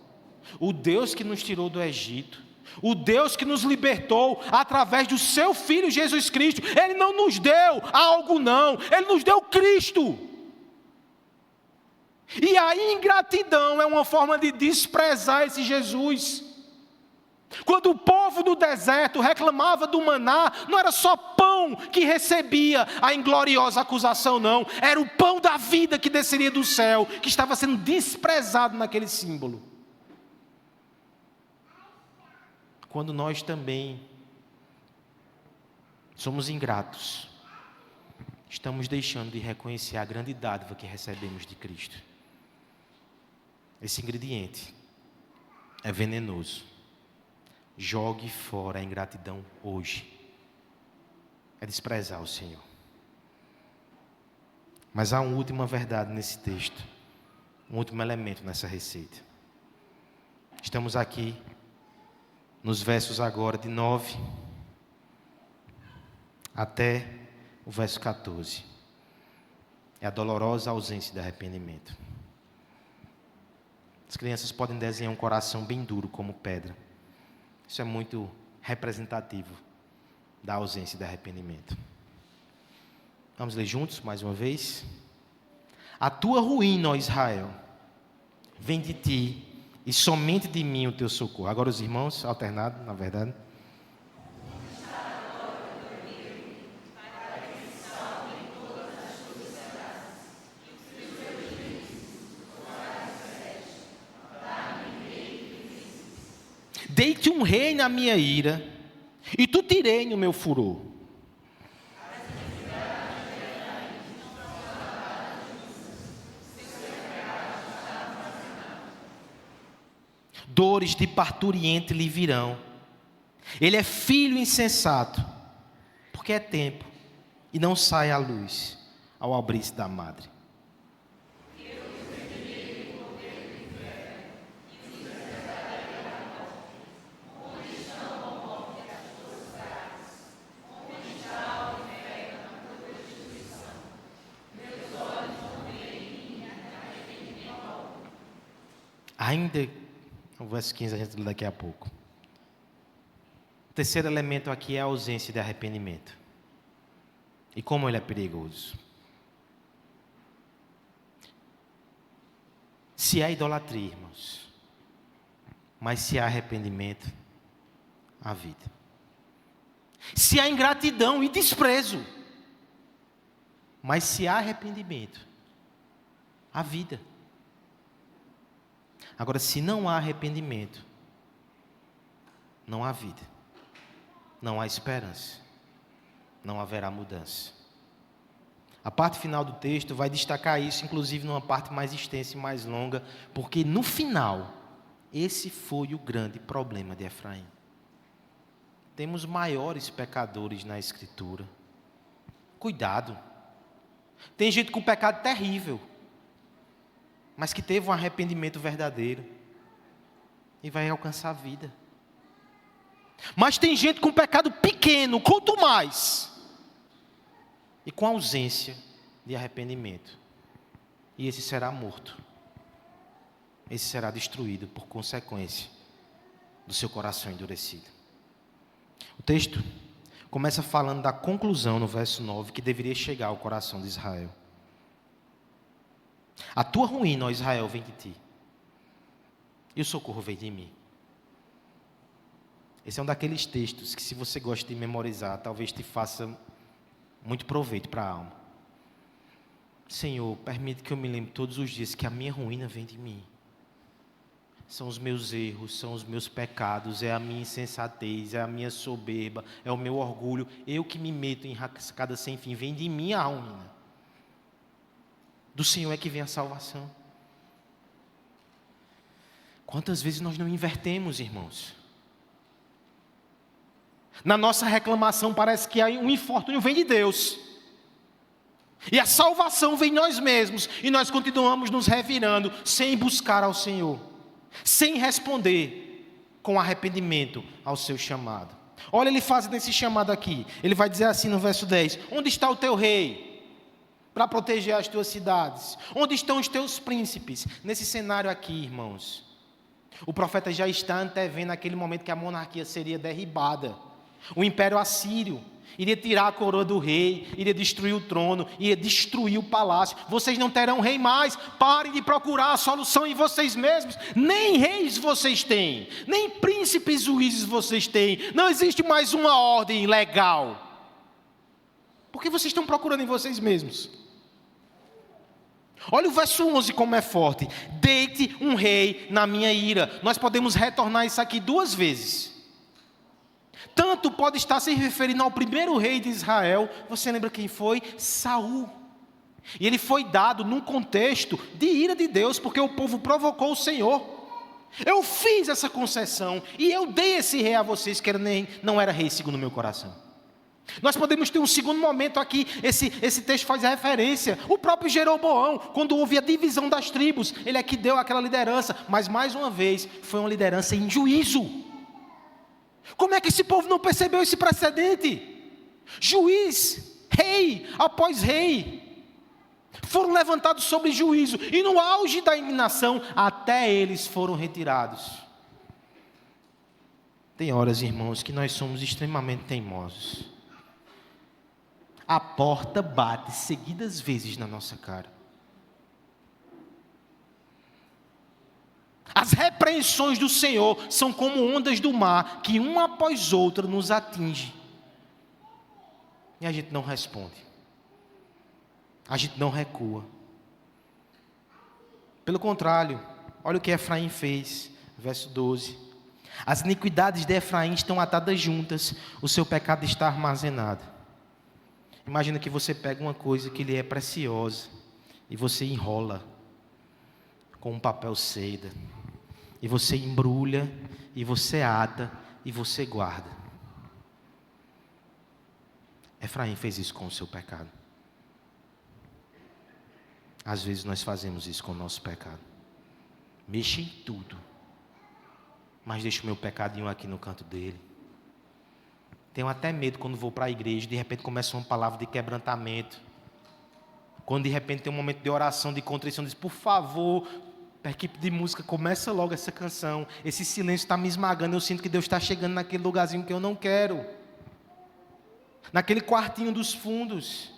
o Deus que nos tirou do Egito, o Deus que nos libertou através do seu Filho Jesus Cristo, Ele não nos deu algo não, Ele nos deu Cristo. E a ingratidão é uma forma de desprezar esse Jesus. Quando o povo do deserto reclamava do maná, não era só pão que recebia a ingloriosa acusação, não. Era o pão da vida que desceria do céu, que estava sendo desprezado naquele símbolo. Quando nós também somos ingratos, estamos deixando de reconhecer a grande dádiva que recebemos de Cristo. Esse ingrediente é venenoso. Jogue fora a ingratidão hoje. É desprezar o Senhor. Mas há uma última verdade nesse texto, um último elemento nessa receita. Estamos aqui nos versos agora de 9 até o verso 14. É a dolorosa ausência de arrependimento. As crianças podem desenhar um coração bem duro como pedra. Isso é muito representativo da ausência de arrependimento. Vamos ler juntos mais uma vez? A tua ruína, ó Israel, vem de ti, e somente de mim o teu socorro. Agora os irmãos, alternado, na verdade. Dei-te um rei na minha ira, e tu tirei no meu furor. Dores de parturiente lhe virão. Ele é filho insensato, porque é tempo, e não sai à luz ao abrir-se da madre. Ainda, o verso 15 a gente lê daqui a pouco. O terceiro elemento aqui é a ausência de arrependimento. E como ele é perigoso. Se há idolatria, irmãos, mas se há arrependimento, há vida. Se há ingratidão e desprezo, mas se há arrependimento, há vida. Agora, se não há arrependimento, não há vida, não há esperança, não haverá mudança. A parte final do texto vai destacar isso, inclusive numa parte mais extensa e mais longa, porque no final, esse foi o grande problema de Efraim. Temos maiores pecadores na Escritura. Cuidado. Tem gente com pecado terrível, mas que teve um arrependimento verdadeiro e vai alcançar a vida. Mas tem gente com pecado pequeno, quanto mais, e com ausência de arrependimento. E esse será morto. Esse será destruído por consequência do seu coração endurecido. O texto começa falando da conclusão no verso 9, que deveria chegar ao coração de Israel. A tua ruína, ó Israel, vem de ti, e o socorro vem de mim. Esse é um daqueles textos que, se você gosta de memorizar, talvez te faça muito proveito para a alma. Senhor, permite que eu me lembre todos os dias que a minha ruína vem de mim. São os meus erros, são os meus pecados, é a minha insensatez, é a minha soberba, é o meu orgulho. Eu que me meto em rascada sem fim, vem de mim a ruína. Do Senhor é que vem a salvação. Quantas vezes nós não invertemos, irmãos? Na nossa reclamação parece que um infortúnio vem de Deus. E a salvação vem de nós mesmos. E nós continuamos nos revirando sem buscar ao Senhor. Sem responder com arrependimento ao seu chamado. Olha ele fazendo esse chamado aqui. Ele vai dizer assim no verso 10. Onde está o teu rei para proteger as tuas cidades? Onde estão os teus príncipes? Nesse cenário aqui, irmãos, o profeta já está antevendo aquele momento que a monarquia seria derribada. O império assírio iria tirar a coroa do rei, iria destruir o trono, iria destruir o palácio. Vocês não terão rei mais. Parem de procurar a solução em vocês mesmos. Nem reis vocês têm, nem príncipes juízes vocês têm. Não existe mais uma ordem legal. Por que vocês estão procurando em vocês mesmos? Olha o verso 11 como é forte. Deite um rei na minha ira. Nós podemos retornar isso aqui duas vezes. Tanto pode estar se referindo ao primeiro rei de Israel. Você lembra quem foi? Saul. E ele foi dado num contexto de ira de Deus, porque o povo provocou o Senhor. Eu fiz essa concessão e eu dei esse rei a vocês, que não era rei segundo o meu coração. Nós podemos ter um segundo momento aqui. Esse texto faz referência. O próprio Jeroboão, quando houve a divisão das tribos, ele é que deu aquela liderança. Mas mais uma vez, foi uma liderança em juízo. Como é que esse povo não percebeu esse precedente? Juiz, rei após rei, foram levantados sobre juízo, e no auge da indignação, até eles foram retirados. Tem horas, irmãos, que nós somos extremamente teimosos. A porta bate seguidas vezes na nossa cara. As repreensões do Senhor são como ondas do mar, que uma após outra nos atinge. E a gente não responde. A gente não recua. Pelo contrário, olha o que Efraim fez, verso 12. As iniquidades de Efraim estão atadas juntas, o seu pecado está armazenado. Imagina que você pega uma coisa que lhe é preciosa e você enrola com um papel seda. E você embrulha, e você ata, e você guarda. Efraim fez isso com o seu pecado. Às vezes nós fazemos isso com o nosso pecado. Mexa em tudo, mas deixa o meu pecadinho aqui no canto dele. Tenho até medo quando vou para a igreja, de repente começa uma palavra de quebrantamento. Quando de repente tem um momento de oração, de contrição, diz, por favor, a equipe de música, começa logo essa canção. Esse silêncio está me esmagando. Eu sinto que Deus está chegando naquele lugarzinho que eu não quero. Naquele quartinho dos fundos.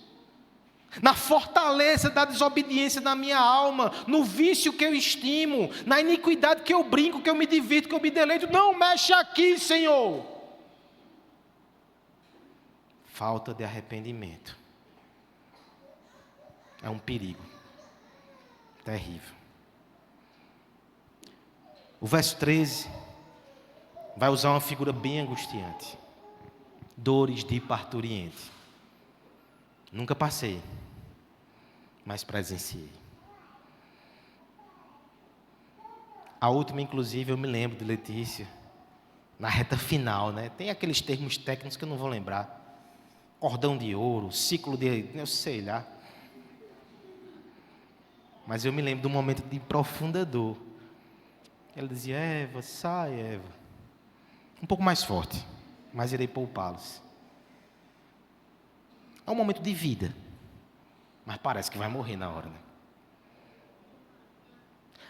Na fortaleza da desobediência da minha alma. No vício que eu estimo. Na iniquidade que eu brinco, que eu me divirto, que eu me deleito. Não mexe aqui, Senhor. Falta de arrependimento. É um perigo terrível. O verso 13 vai usar uma figura bem angustiante. Dores de parturiente. Nunca passei, mas presenciei. A última, inclusive, eu me lembro de Letícia, na reta final, né? Tem aqueles termos técnicos que eu não vou lembrar. Cordão de ouro, ciclo de... eu sei lá. Mas eu me lembro de um momento de profunda dor. Ela dizia, Eva, sai, Eva. Um pouco mais forte, mas irei poupá-los. É um momento de vida, mas parece que vai morrer na hora, né?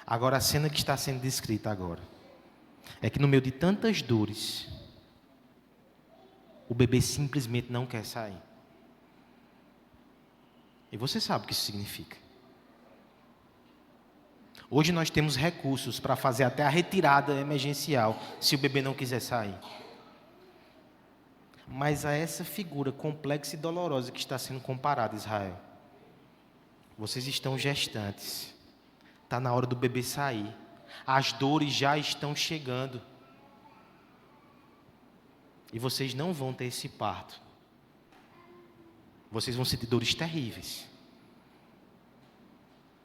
Agora, a cena que está sendo descrita agora é que no meio de tantas dores, o bebê simplesmente não quer sair. E você sabe o que isso significa. Hoje nós temos recursos para fazer até a retirada emergencial, se o bebê não quiser sair. Mas a essa figura complexa e dolorosa que está sendo comparada, Israel. Vocês estão gestantes. Está na hora do bebê sair. As dores já estão chegando. E vocês não vão ter esse parto. Vocês vão sentir dores terríveis.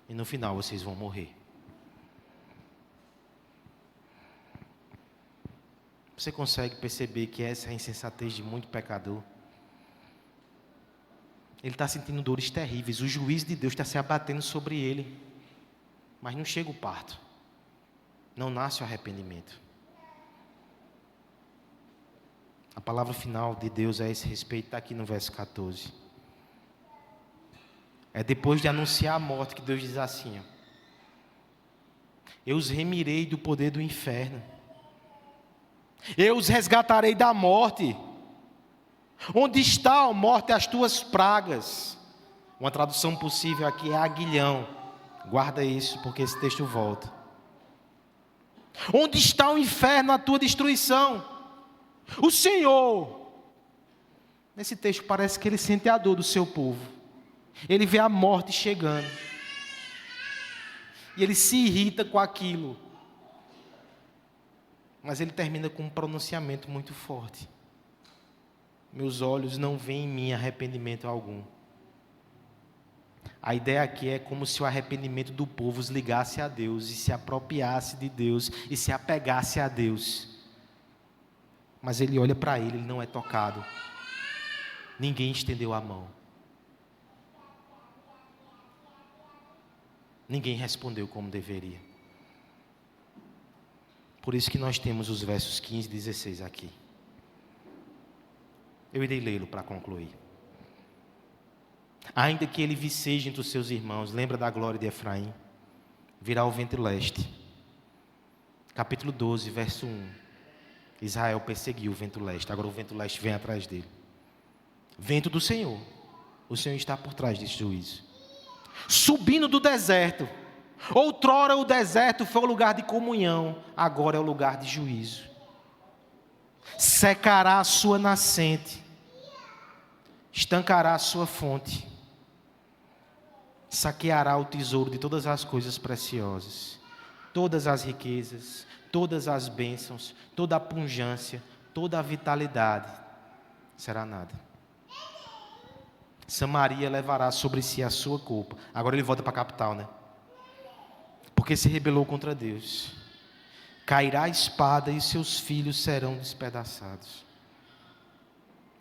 E no final vocês vão morrer. Você consegue perceber que essa é a insensatez de muito pecador? Ele está sentindo dores terríveis. O juízo de Deus está se abatendo sobre ele. Mas não chega o parto. Não nasce o arrependimento. A palavra final de Deus a esse respeito está aqui no verso 14. É depois de anunciar a morte que Deus diz assim: eu os remirei do poder do inferno. Eu os resgatarei da morte. Onde está, ó morte, as tuas pragas? Uma tradução possível aqui é aguilhão. Guarda isso, porque esse texto volta. Onde está o inferno, a tua destruição? O Senhor. Nesse texto parece que ele sente a dor do seu povo. Ele vê a morte chegando. E ele se irrita com aquilo. Mas ele termina com um pronunciamento muito forte. Meus olhos não veem em mim arrependimento algum. A ideia aqui é como se o arrependimento do povo os ligasse a Deus e se apropriasse de Deus e se apegasse a Deus. Mas ele olha para ele não é tocado. Ninguém estendeu a mão. Ninguém respondeu como deveria. Por isso que nós temos os versos 15 e 16 aqui. Eu irei lê-lo para concluir. Ainda que ele viceje entre os seus irmãos, lembra da glória de Efraim? Virá o vento leste. Capítulo 12, verso 1. Israel perseguiu o vento leste, agora o vento leste vem atrás dele. Vento do Senhor. O Senhor está por trás desse juízo. Subindo do deserto. Outrora o deserto foi o lugar de comunhão, agora é o lugar de juízo. Secará a sua nascente, estancará a sua fonte, saqueará o tesouro de todas as coisas preciosas, todas as riquezas, todas as bênçãos, toda a pujança, toda a vitalidade, será nada. Samaria levará sobre si a sua culpa. Agora ele volta para a capital, né? Porque se rebelou contra Deus. Cairá a espada e seus filhos serão despedaçados.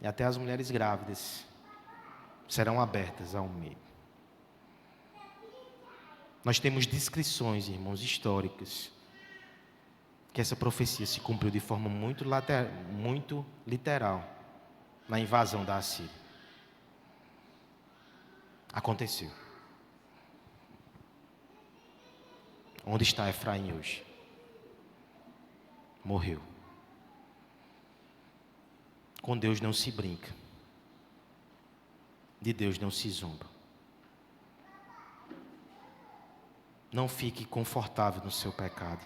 E até as mulheres grávidas serão abertas ao meio. Nós temos descrições, irmãos, históricas, que essa profecia se cumpriu de forma muito literal na invasão da Assíria. Aconteceu. Onde está Efraim hoje? Morreu. Com Deus não se brinca. De Deus não se zomba. Não fique confortável no seu pecado.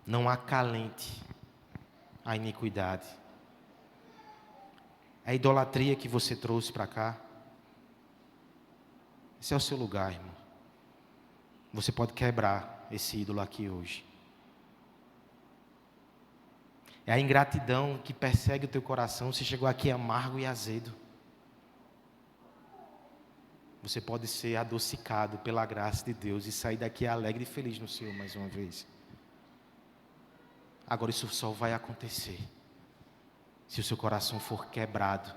Não acalente a iniquidade. A idolatria que você trouxe para cá. Esse é o seu lugar, irmão. Você pode quebrar esse ídolo aqui hoje. É a ingratidão que persegue o teu coração. Você chegou aqui amargo e azedo. Você pode ser adocicado pela graça de Deus e sair daqui alegre e feliz no Senhor mais uma vez. Agora isso só vai acontecer se o seu coração for quebrado,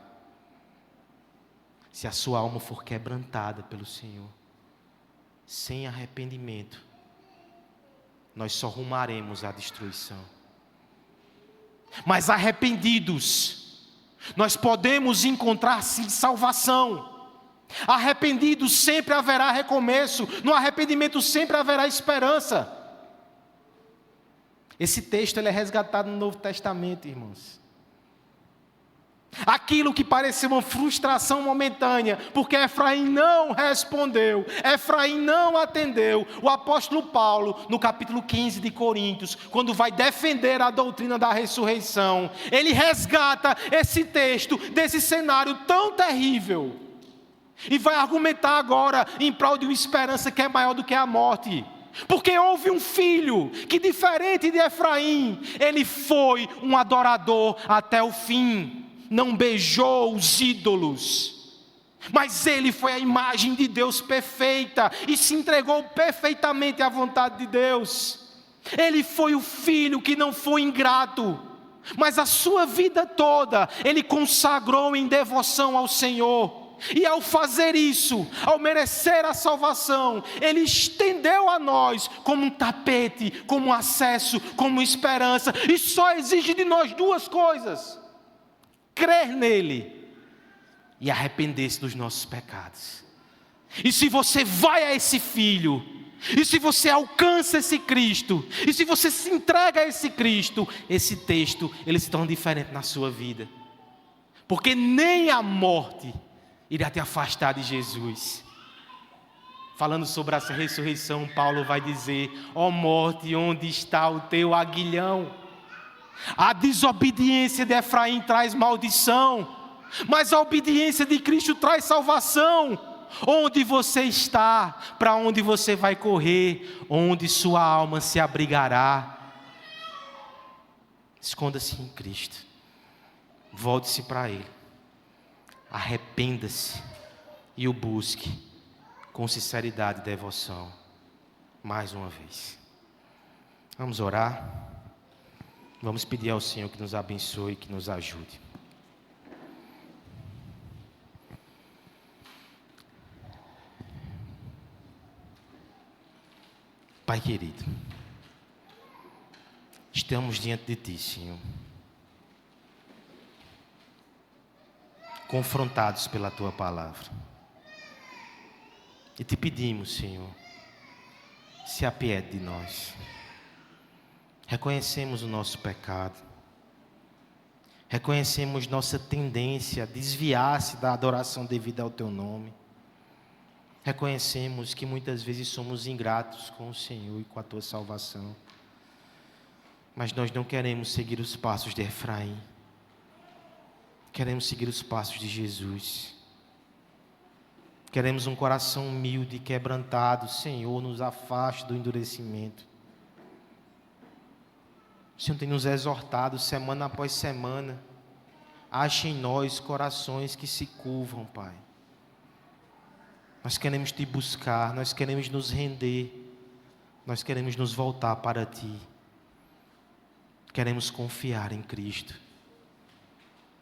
se a sua alma for quebrantada pelo Senhor. Sem arrependimento, nós só rumaremos à destruição. Mas arrependidos, nós podemos encontrar sim salvação. Arrependidos sempre haverá recomeço. No arrependimento sempre haverá esperança. Esse texto ele é resgatado no Novo Testamento, irmãos. Aquilo que parecia uma frustração momentânea, porque Efraim não respondeu, Efraim não atendeu. O apóstolo Paulo, no capítulo 15 de Coríntios, quando vai defender a doutrina da ressurreição, ele resgata esse texto desse cenário tão terrível e vai argumentar agora em prol de uma esperança que é maior do que a morte. Porque houve um filho que, diferente de Efraim, ele foi um adorador até o fim. Não beijou os ídolos, mas ele foi a imagem de Deus perfeita e se entregou perfeitamente à vontade de Deus. Ele foi o filho que não foi ingrato, mas a sua vida toda ele consagrou em devoção ao Senhor. E ao fazer isso, ao merecer a salvação, ele estendeu a nós como um tapete, como um acesso, como esperança. E só exige de nós duas coisas: crer nele e arrepender-se dos nossos pecados. E se você vai a esse Filho, e se você alcança esse Cristo, e se você se entrega a esse Cristo, esse texto ele se torna diferente na sua vida. Porque nem a morte irá te afastar de Jesus. Falando sobre essa ressurreição, Paulo vai dizer: ó morte, onde está o teu aguilhão? A desobediência de Efraim traz maldição, mas a obediência de Cristo traz salvação. Onde você está? Para onde você vai correr? Onde sua alma se abrigará? Esconda-se em Cristo. Volte-se para Ele. Arrependa-se e o busque com sinceridade e devoção. Mais uma vez. Vamos orar. Vamos pedir ao Senhor que nos abençoe, que nos ajude. Pai querido, estamos diante de Ti, Senhor, confrontados pela Tua palavra. E Te pedimos, Senhor, se apiede de nós. Reconhecemos o nosso pecado. Reconhecemos nossa tendência a desviar-se da adoração devida ao Teu nome. Reconhecemos que muitas vezes somos ingratos com o Senhor e com a Tua salvação. Mas nós não queremos seguir os passos de Efraim. Queremos seguir os passos de Jesus. Queremos um coração humilde e quebrantado. Senhor, nos afaste do endurecimento. O Senhor tem nos exortado semana após semana. Ache em nós corações que se curvam, Pai. Nós queremos Te buscar, nós queremos nos render, nós queremos nos voltar para Ti. Queremos confiar em Cristo.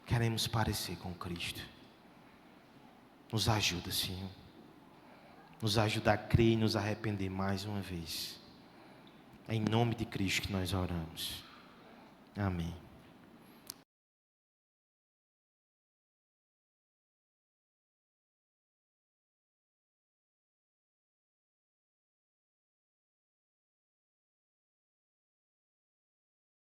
Queremos parecer com Cristo. Nos ajuda, Senhor. Nos ajuda a crer e nos arrepender mais uma vez. É em nome de Cristo que nós oramos. Amém.